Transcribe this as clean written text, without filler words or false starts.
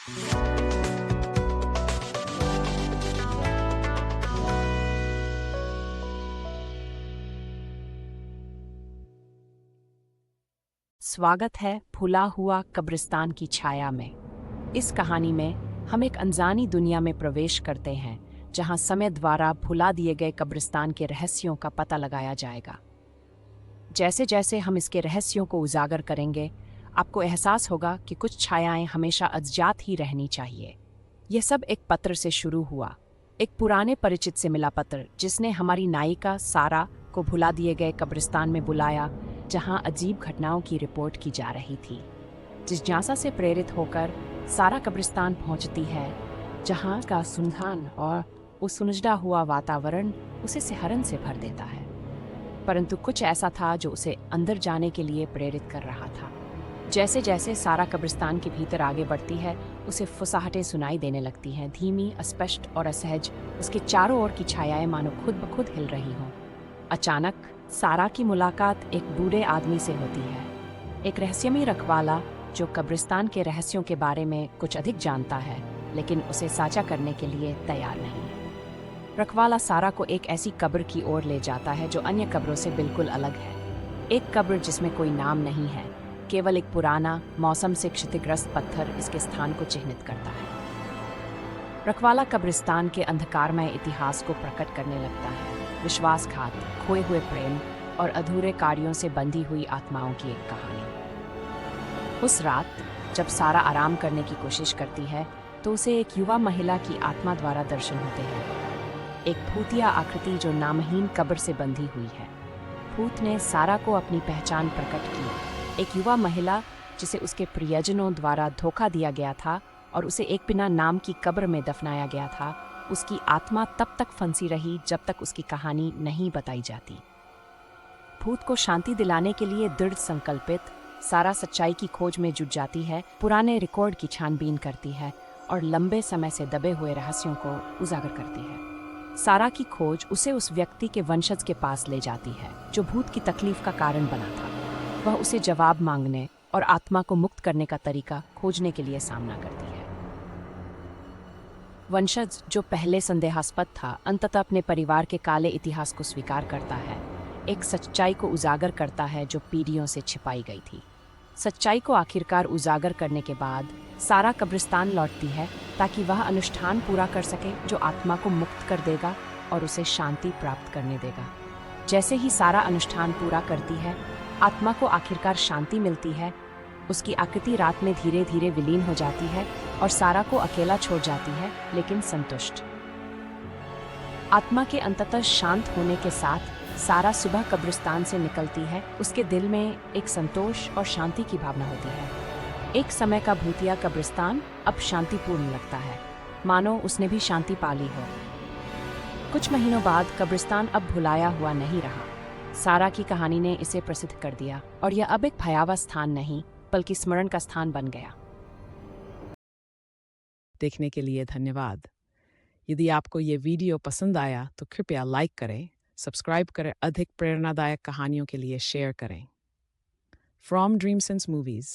स्वागत है फुला हुआ कब्रिस्तान की छाया में। इस कहानी में हम एक अनजानी दुनिया में प्रवेश करते हैं, जहां समय द्वारा भुला दिए गए कब्रिस्तान के रहस्यों का पता लगाया जाएगा। जैसे जैसे हम इसके रहस्यों को उजागर करेंगे, आपको एहसास होगा कि कुछ छायाएं हमेशा अज्ञात ही रहनी चाहिए। यह सब एक पत्र से शुरू हुआ, एक पुराने परिचित से मिला पत्र, जिसने हमारी नायिका सारा को भुला दिए गए कब्रिस्तान में बुलाया, जहां अजीब घटनाओं की रिपोर्ट की जा रही थी। जिज्ञासा से प्रेरित होकर सारा कब्रिस्तान पहुंचती है, जहां का सुनसान और उस सुलझा हुआ वातावरण उसे सिहरन से भर देता है। परंतु कुछ ऐसा था जो उसे अंदर जाने के लिए प्रेरित कर रहा था। जैसे जैसे सारा कब्रिस्तान के भीतर आगे बढ़ती है, उसे फुसाहटें सुनाई देने लगती हैं, धीमी, अस्पष्ट और असहज। उसके चारों ओर की छायाएं मानो खुद ब खुद हिल रही हों। अचानक सारा की मुलाकात एक बूढ़े आदमी से होती है, एक रहस्यमयी रखवाला जो कब्रिस्तान के रहस्यों के बारे में कुछ अधिक जानता है, लेकिन उसे साझा करने के लिए तैयार नहीं है। रखवाला सारा को एक ऐसी कब्र की ओर ले जाता है जो अन्य कब्रों से बिल्कुल अलग है। एक कब्र जिसमें कोई नाम नहीं है, केवल एक पुराना, मौसम से क्षतिग्रस्त पत्थर इसके स्थान को चिह्नित करता है। रखवाला कब्रिस्तान के अंधकारमय इतिहास को प्रकट करने लगता है, विश्वासघात, खोए हुए प्रेम और अधूरे कार्यों से बंधी हुई आत्माओं की एक कहानी। उस रात जब सारा आराम करने की कोशिश करती है, तो उसे एक युवा महिला की आत्मा द्वारा दर्शन होते हैं। एक भूतिया आकृति जो नामहीन कब्र से बंधी हुई है। भूत ने सारा को अपनी पहचान प्रकट की, एक युवा महिला जिसे उसके प्रियजनों द्वारा धोखा दिया गया था और उसे एक बिना नाम की कब्र में दफनाया गया था। उसकी आत्मा तब तक फंसी रही जब तक उसकी कहानी नहीं बताई जाती। भूत को शांति दिलाने के लिए दृढ़ संकल्पित सारा सच्चाई की खोज में जुट जाती है, पुराने रिकॉर्ड की छानबीन करती है और लंबे समय से दबे हुए रहस्यों को उजागर करती है। सारा की खोज उसे उस व्यक्ति के वंशज के पास ले जाती है जो भूत की तकलीफ का कारण बना था। वह उसे जवाब मांगने और आत्मा को मुक्त करने का तरीका खोजने के लिए सामना करती है। वंशज, जो पहले संदेहास्पद था, अंततः अपने परिवार के काले इतिहास को स्वीकार करता है, एक सच्चाई को उजागर करता है जो पीढ़ियों से छिपाई गई थी। सच्चाई को आखिरकार उजागर करने के बाद सारा कब्रिस्तान लौटती है ताकि वह अनुष्ठान पूरा कर सके जो आत्मा को मुक्त कर देगा और उसे शांति प्राप्त करने देगा। जैसे ही सारा अनुष्ठान पूरा करती है, आत्मा को आखिरकार शांति मिलती है। उसकी आकृति रात में धीरे धीरे विलीन हो जाती है और सारा को अकेला छोड़ जाती है, लेकिन संतुष्ट। आत्मा के अंततः शांत होने के साथ सारा सुबह कब्रिस्तान से निकलती है। उसके दिल में एक संतोष और शांति की भावना होती है। एक समय का भूतिया कब्रिस्तान अब शांतिपूर्ण लगता है, मानो उसने भी शांति पा ली हो। कुछ महीनों बाद कब्रिस्तान अब भुलाया हुआ नहीं रहा। सारा की कहानी ने इसे प्रसिद्ध कर दिया और यह अब एक भयावह स्थान नहीं, बल्कि स्मरण का स्थान बन गया। देखने के लिए धन्यवाद। यदि आपको ये वीडियो पसंद आया तो कृपया लाइक करें, सब्सक्राइब करें, अधिक प्रेरणादायक कहानियों के लिए शेयर करें। From dreams and movies.